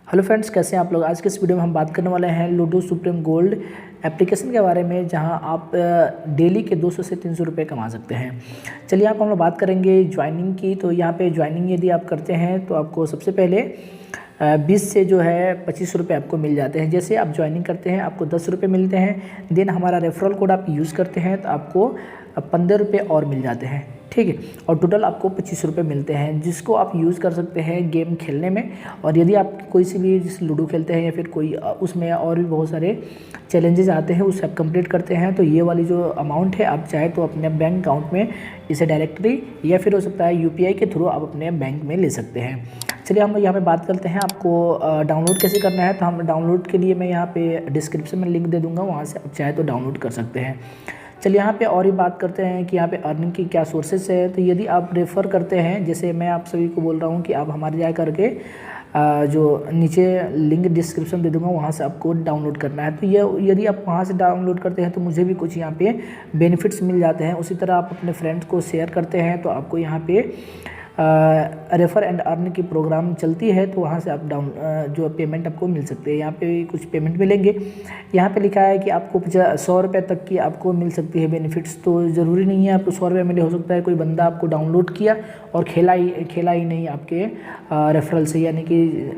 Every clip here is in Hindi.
हेलो फ्रेंड्स, कैसे हैं आप लोग। आज के इस वीडियो में हम बात करने वाले हैं लूडो सुप्रीम गोल्ड एप्लीकेशन के बारे में, जहां आप डेली के 200 से 300 रुपये कमा सकते हैं। चलिए आप हम लोग बात करेंगे ज्वाइनिंग की। तो यहाँ पे ज्वाइनिंग यदि आप करते हैं तो आपको सबसे पहले 20 से जो है 25 रुपये आपको मिल जाते हैं। जैसे आप ज्वाइनिंग करते हैं आपको 10 रुपये मिलते हैं। देन हमारा रेफरल कोड आप यूज़ करते हैं तो आपको 15 रुपये और मिल जाते हैं, ठीक है। और टोटल आपको 25 रुपये मिलते हैं, जिसको आप यूज़ कर सकते हैं गेम खेलने में। और यदि आप कोई सी भी जैसे लूडो खेलते हैं या फिर कोई उसमें और भी बहुत सारे चैलेंजेस आते हैं, उसे आप कंप्लीट करते हैं तो ये वाली जो अमाउंट है आप चाहे तो अपने बैंक अकाउंट में इसे डायरेक्टली या फिर हो सकता है UPI के थ्रू आप अपने बैंक में ले सकते हैं। चलिए हम यहाँ पे बात करते हैं आपको डाउनलोड कैसे करना है। तो हम डाउनलोड के लिए मैं यहाँ पे डिस्क्रिप्शन में लिंक दे दूँगा, वहाँ से आप चाहे तो डाउनलोड कर सकते हैं। चलिए यहाँ पे और ही बात करते हैं कि यहाँ पे अर्निंग की क्या सोर्सेस है। तो यदि आप रेफ़र करते हैं, जैसे मैं आप सभी को बोल रहा हूँ कि आप हमारे जा करके जो नीचे लिंक डिस्क्रिप्शन दे दूँगा, वहाँ से आपको डाउनलोड करना है। तो ये यदि आप वहाँ से डाउनलोड करते हैं तो मुझे भी कुछ यहाँ पे बेनिफिट्स मिल जाते हैं। उसी तरह आप अपने फ्रेंड्स को शेयर करते हैं तो आपको यहाँ पे रेफ़र एंड अर्न की प्रोग्राम चलती है, तो वहाँ से आप जो पेमेंट आपको मिल सकते हैं। यहाँ पे कुछ पेमेंट मिलेंगे। यहाँ पे लिखा है कि आपको 100 रुपये तक की आपको मिल सकती है बेनिफिट्स। तो ज़रूरी नहीं है आपको 100 रुपये मिले, हो सकता है कोई बंदा आपको डाउनलोड किया और खेला ही नहीं आपके रेफरल से, यानी कि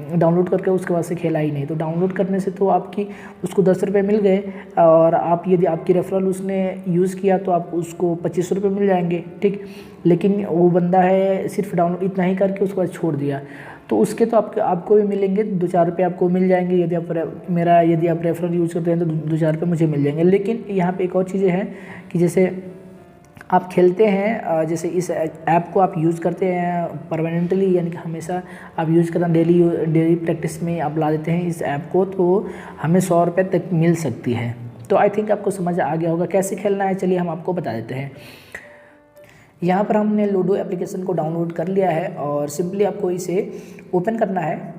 डाउनलोड करके उसके बाद से खेला ही नहीं। तो डाउनलोड करने से तो आपकी उसको 10 रुपये मिल गए, और आप यदि आपकी रेफरल उसने यूज़ किया तो आप उसको 25 रुपये मिल जाएंगे, ठीक। लेकिन वो बंदा है सिर्फ डाउनलोड इतना ही करके उसके बाद छोड़ दिया, तो उसके तो आपको भी मिलेंगे 2-4 रुपये आपको मिल जाएंगे। यदि आप रेफरल यूज़ करते हैं तो 2-4 रुपये मुझे मिल जाएंगे। लेकिन यहाँ पर एक और चीज़ें हैं कि जैसे आप खेलते हैं, जैसे इस ऐप को आप यूज़ करते हैं परमानेंटली, यानी कि हमेशा आप यूज़ करना डेली प्रैक्टिस में आप ला देते हैं इस ऐप को, तो हमें 100 रुपये तक मिल सकती है। तो आई थिंक आपको समझ आ गया होगा कैसे खेलना है। चलिए हम आपको बता देते हैं। यहाँ पर हमने लूडो एप्लीकेशन को डाउनलोड कर लिया है और सिंपली आपको इसे ओपन करना है।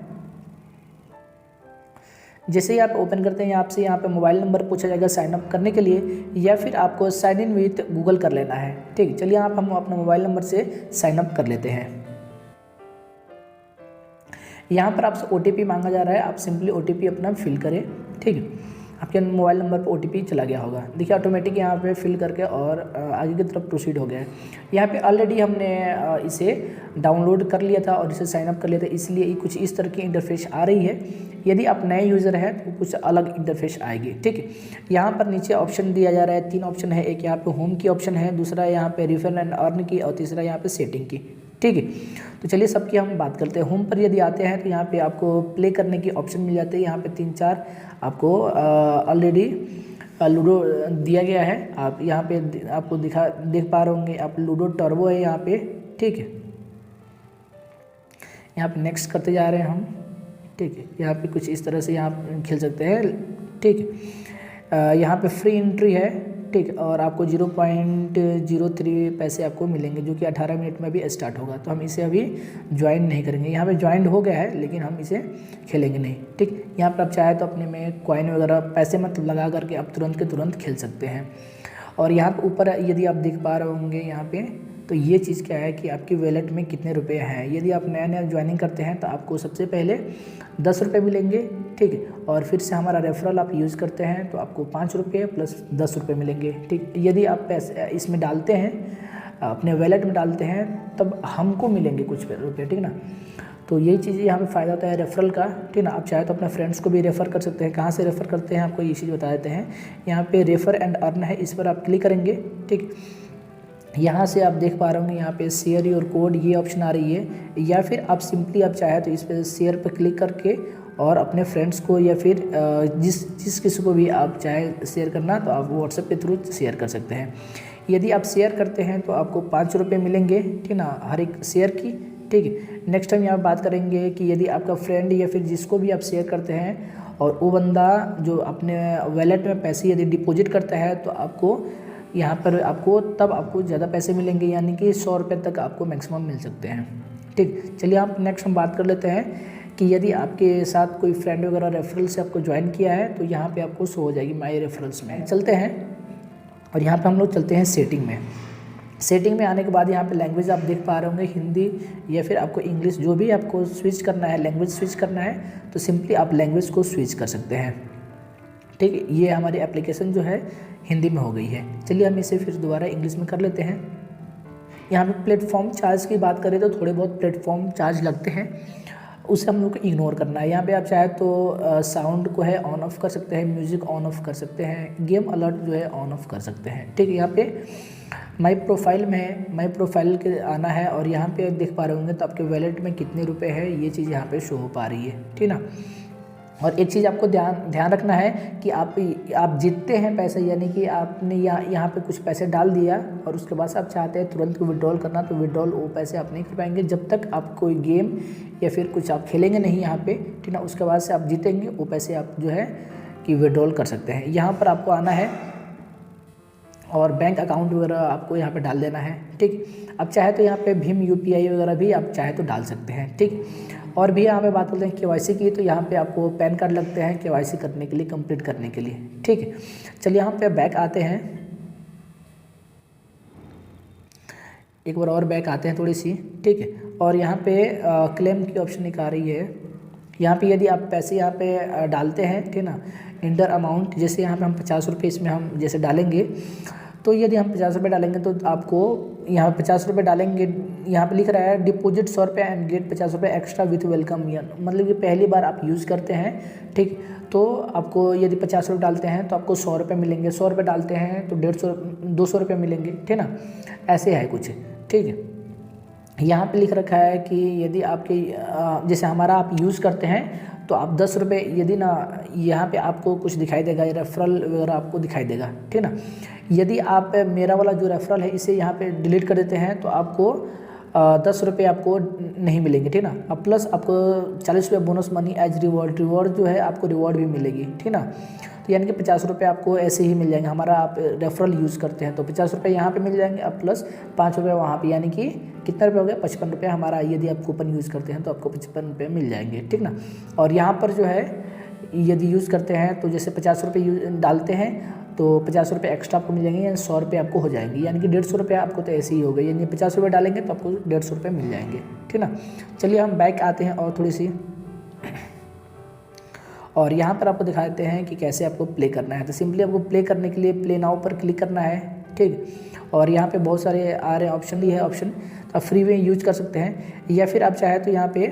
जैसे ही आप ओपन करते हैं आपसे यहाँ पे मोबाइल नंबर पूछा जाएगा साइन अप करने के लिए, या फिर आपको साइन इन विथ गूगल कर लेना है, ठीक। चलिए हम अपने मोबाइल नंबर से साइन अप कर लेते हैं। यहाँ पर आपसे OTP मांगा जा रहा है, आप सिंपली OTP अपना फिल करें, ठीक है। आपके मोबाइल नंबर पर OTP चला गया होगा, देखिए ऑटोमेटिक यहाँ पे फिल करके और आगे की तरफ प्रोसीड हो गया है। यहाँ पे ऑलरेडी हमने इसे डाउनलोड कर लिया था और इसे साइन अप कर लिया था, इसलिए कुछ इस तरह की इंटरफेस आ रही है। यदि आप नए यूज़र हैं तो कुछ अलग इंटरफेस आएगी, ठीक है। यहाँ पर नीचे ऑप्शन दिया जा रहा है, 3 ऑप्शन है। एक यहाँ पे होम की ऑप्शन है, दूसरा यहाँ पे रेफर एंड अर्न की, और तीसरा यहाँ पे सेटिंग की, ठीक है। तो चलिए सबकी हम बात करते हैं। होम पर यदि आते हैं तो यहाँ पे आपको प्ले करने की ऑप्शन मिल जाती है। यहाँ पे 3-4 आपको ऑलरेडी लूडो दिया गया है। आप यहाँ पे आपको देख पा रहे होंगे आप, लूडो टर्बो है यहाँ पे, ठीक है। यहाँ पे नेक्स्ट करते जा रहे हैं हम, ठीक है। यहाँ पे कुछ इस तरह से यहाँ खेल सकते हैं, ठीक है। यहाँ पे फ्री एंट्री है, ठीक। और आपको 0.03 पैसे आपको मिलेंगे, जो कि 18 मिनट में भी स्टार्ट होगा। तो हम इसे अभी ज्वाइन नहीं करेंगे। यहाँ पे ज्वाइन हो गया है लेकिन हम इसे खेलेंगे नहीं, ठीक। यहाँ पर आप चाहे तो अपने में कॉइन वगैरह पैसे मत लगा करके आप तुरंत के तुरंत खेल सकते हैं। और यहाँ पर ऊपर यदि आप देख पा रहे होंगे यहाँ पे, तो ये चीज़ क्या है कि आपकी वॉलेट में कितने रुपए हैं। यदि आप नया ज्वाइनिंग करते हैं तो आपको सबसे पहले 10 रुपये मिलेंगे, ठीक है। और फिर से हमारा रेफरल आप यूज़ करते हैं तो आपको 5 रुपये प्लस 10 रुपये मिलेंगे, ठीक। यदि आप पैसे इसमें डालते हैं, अपने वॉलेट में डालते हैं, तब हमको मिलेंगे कुछ रुपये, ठीक ना। तो यही चीज़ यहाँ पे फ़ायदा होता है रेफरल का, ठीक ना। आप चाहे तो अपने फ्रेंड्स को भी रेफ़र कर सकते हैं। कहाँ से रेफ़र करते हैं आपको ये चीज़ बता देते हैं। यहाँ पे रेफ़र एंड अर्न है, इस पर आप क्लिक करेंगे, ठीक। यहाँ से आप देख पा रहे होंगे यहाँ पे शेयर योर कोड, ये ऑप्शन आ रही है। या फिर आप सिंपली आप चाहे तो इस पर शेयर पर क्लिक करके और अपने फ्रेंड्स को या फिर जिस किसी को भी आप चाहे शेयर करना, तो आप व्हाट्सएप के थ्रू शेयर कर सकते हैं। यदि आप शेयर करते हैं तो आपको 5 रुपये मिलेंगे, ठीक ना, हर एक शेयर की, ठीक है। नेक्स्ट टाइम यहाँ बात करेंगे कि यदि आपका फ्रेंड या फिर जिसको भी आप शेयर करते हैं और वो बंदा जो अपने वॉलेट में पैसे यदि डिपॉजिट करता है, तो आपको यहाँ पर आपको ज़्यादा पैसे मिलेंगे, यानी कि 100 रुपये तक आपको मैक्सिमम मिल सकते हैं, ठीक। चलिए आप नेक्स्ट हम बात कर लेते हैं कि यदि आपके साथ कोई फ्रेंड वगैरह रेफरल से आपको ज्वाइन किया है तो यहाँ पे आपको शो हो जाएगी माई रेफरल्स में। चलते हैं और यहाँ पे हम लोग चलते हैं सेटिंग में। सेटिंग में आने के बाद यहाँ पे लैंग्वेज आप देख पा रहे होंगे, हिंदी या फिर आपको इंग्लिश, जो भी आपको स्विच करना है, लैंग्वेज स्विच करना है तो सिंपली आप लैंग्वेज को स्विच कर सकते हैं। ठीक है, ये हमारी एप्लीकेशन जो है हिंदी में हो गई है। चलिए हम इसे फिर दोबारा इंग्लिश में कर लेते हैं। यहाँ पे प्लेटफॉर्म चार्ज की बात करें तो थोड़े बहुत प्लेटफॉर्म चार्ज लगते हैं, उसे हम लोग को इग्नोर करना है। यहाँ पे आप चाहे तो साउंड को है ऑन ऑफ कर सकते हैं, म्यूज़िक ऑन ऑफ कर सकते हैं, गेम अलर्ट जो है ऑन ऑफ कर सकते हैं। ठीक है, यहाँ पे माई प्रोफाइल में माई प्रोफाइल के आना है और यहाँ पे देख पा रहे होंगे तो आपके वैलेट में कितने रुपए है ये चीज़ यहाँ पे शो हो पा रही है। ठीक ना। और एक चीज़ आपको ध्यान रखना है कि आप जीतते हैं पैसे, यानी कि आपने यहाँ पे कुछ पैसे डाल दिया और उसके बाद से आप चाहते हैं तुरंत विड्रॉल करना, तो विड्रॉल वो पैसे आप नहीं कर पाएंगे जब तक आप कोई गेम या फिर कुछ आप खेलेंगे नहीं यहाँ पे। ठीक ना, उसके बाद से आप जीतेंगे वो पैसे आप जो है कि विड्रॉल कर सकते हैं। यहाँ पर आपको आना है और बैंक अकाउंट वगैरह आपको यहाँ पे डाल देना है। ठीक, अब चाहे तो यहाँ पे भीम UPI वगैरह भी आप चाहे तो डाल सकते हैं। ठीक, और भी यहाँ पे बात करते हैं KYC की, तो यहाँ पे आपको पैन कार्ड लगते हैं KYC करने के लिए, कंप्लीट करने के लिए। ठीक है, चलिए यहाँ पे बैक आते हैं, एक बार और बैक आते हैं थोड़ी सी। ठीक है, और यहाँ पे क्लेम की ऑप्शन एक आ रही है। यहाँ पे यदि आप पैसे यहाँ पे डालते हैं, ठीक ना, इंटर अमाउंट, जैसे यहाँ पे हम 50 रुपये इसमें हम जैसे डालेंगे, तो यदि हम 50 रुपये डालेंगे तो आपको यहाँ 50 रुपये डालेंगे, यहाँ पे लिख रहा है डिपॉजिट 100 रुपये एंड गेट 50 रुपये एक्स्ट्रा विथ वेलकम ईयर, मतलब कि पहली बार आप यूज़ करते हैं। ठीक, तो आपको यदि 50 रुपये डालते हैं तो आपको 100 रुपये मिलेंगे, 100 रुपये डालते हैं तो 200 रुपये मिलेंगे। ठीक ना, ऐसे है कुछ। ठीक है, यहाँ पे लिख रखा है कि यदि आपके जैसे हमारा आप यूज़ करते हैं तो आप 10 रुपये, यदि ना यहाँ पे आपको कुछ दिखाई देगा, रेफरल वगैरह आपको दिखाई देगा। ठीक ना, यदि आप मेरा वाला जो रेफरल है इसे यहाँ पे डिलीट कर देते हैं तो आपको 10 रुपये आपको नहीं मिलेंगे। ठीक ना, अब प्लस आपको 40 रुपये बोनस मनी एज रिवॉर्ड जो है आपको रिवॉर्ड भी मिलेगी। ठीक ना, तो यानी कि 50 रुपये आपको ऐसे ही मिल जाएंगे। हमारा आप रेफरल यूज़ करते हैं तो 50 रुपये यहाँ पे मिल जाएंगे, अब प्लस 5 रुपये वहाँ पे, यानी कि कितना रुपये हो गया, 55 रुपये हमारा। यदि आप कूपन यूज़ करते हैं तो आपको 55 रुपये मिल जाएंगे। ठीक ना, और यहाँ पर जो है यदि यूज़ करते हैं तो जैसे 50 रुपये डालते हैं तो 50 रुपये एक्स्ट्रा आपको मिल जाएंगे, यानी 100 रुपये आपको हो जाएंगे, यानी कि 150 रुपये आपको तो ऐसे ही हो गए, यानी 50 रुपये डालेंगे तो आपको 150 रुपये मिल जाएंगे। ठीक ना, चलिए हम बैक आते हैं और थोड़ी सी, और यहाँ पर आपको दिखाते हैं कि कैसे आपको प्ले करना है। तो सिंपली आपको प्ले करने के लिए प्ले नाउ पर क्लिक करना है। ठीक, और यहाँ पे बहुत सारे आ रहे हैं ऑप्शन, भी है ऑप्शन, तो आप फ्री में यूज कर सकते हैं, या फिर आप चाहे तो यहाँ पे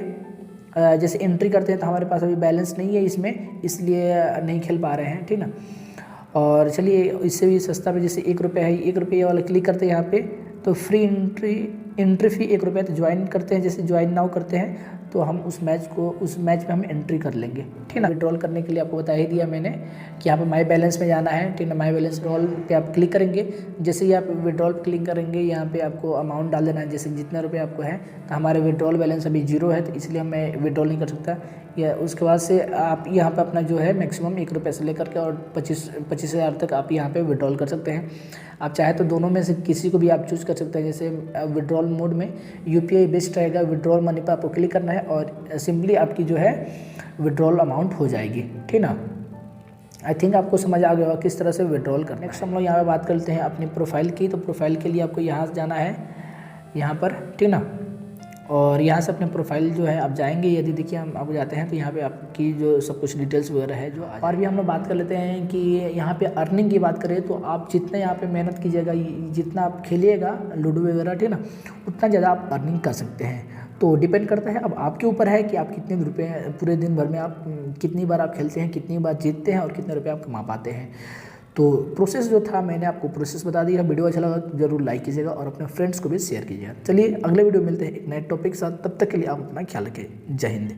जैसे एंट्री करते हैं तो हमारे पास अभी बैलेंस नहीं है इसमें, इसलिए नहीं खेल पा रहे हैं। ठीक ना, और चलिए इससे भी सस्ता पे जैसे 1 रुपये है, 1 रुपये वाला क्लिक करते हैं यहाँ पे तो फ्री एंट्री फी 1 रुपये, तो ज्वाइन करते हैं, जैसे ज्वाइन नाउ करते हैं तो हम उस मैच में हम एंट्री कर लेंगे। ठीक है, विड्रॉल करने के लिए आपको बता ही दिया मैंने कि यहाँ पे माई बैलेंस में जाना है। ठीक है, माई बैलेंस विड्रॉल पे आप क्लिक करेंगे, जैसे ही आप विड्रॉल क्लिक करेंगे यहाँ पे आपको अमाउंट डाल देना है, जैसे जितने रुपये आपको है। तो हमारे विड्रॉल बैलेंस अभी 0 है तो इसलिए मैं विड्रॉल नहीं कर सकता। या उसके बाद से आप यहाँ पे अपना जो है मैक्सिमम 1 रुपये से लेकर के और 25 हज़ार तक आप यहाँ पे विड्रॉल कर सकते हैं। आप चाहे तो दोनों में से किसी को भी आप चूज़ कर सकते हैं। जैसे विड्रॉल मोड में UPI बेस्ट रहेगा, विड्रॉल मनी पर आपको क्लिक करना है और सिंपली आपकी जो है विड्रॉल अमाउंट हो जाएगी। ठीक ना, आई थिंक आपको समझ आ गया होगा किस तरह से विड्रॉल करना। नेक्स्ट हम लोग यहाँ पे बात करते हैं अपनी प्रोफाइल की। तो प्रोफाइल के लिए आपको यहाँ से जाना है, यहाँ पर। ठीक ना, और यहाँ से अपने प्रोफाइल जो है आप जाएंगे, यदि देखिए हम आपको जाते हैं तो यहाँ पे आपकी जो सब कुछ डिटेल्स वगैरह है जो और भी हम लोग बात कर लेते हैं कि यहाँ पे अर्निंग की बात करें तो आप जितना यहाँ पे मेहनत कीजिएगा, जितना आप खेलिएगा लूडो वगैरह, ठीक ना, उतना ज़्यादा आप अर्निंग कर सकते हैं। तो डिपेंड करता है, अब आपके ऊपर है कि आप कितने रुपये पूरे दिन भर में आप कितनी बार आप खेलते हैं, कितनी बार जीतते हैं और कितने रुपये आप कमा पाते हैं। तो प्रोसेस जो था मैंने आपको प्रोसेस बता दिया। वीडियो अच्छा लगा तो जरूर लाइक कीजिएगा और अपने फ्रेंड्स को भी शेयर कीजिएगा। चलिए अगले वीडियो मिलते हैं एक नए टॉपिक के साथ, तब तक के लिए आप अपना ख्याल रखें। जय हिंद।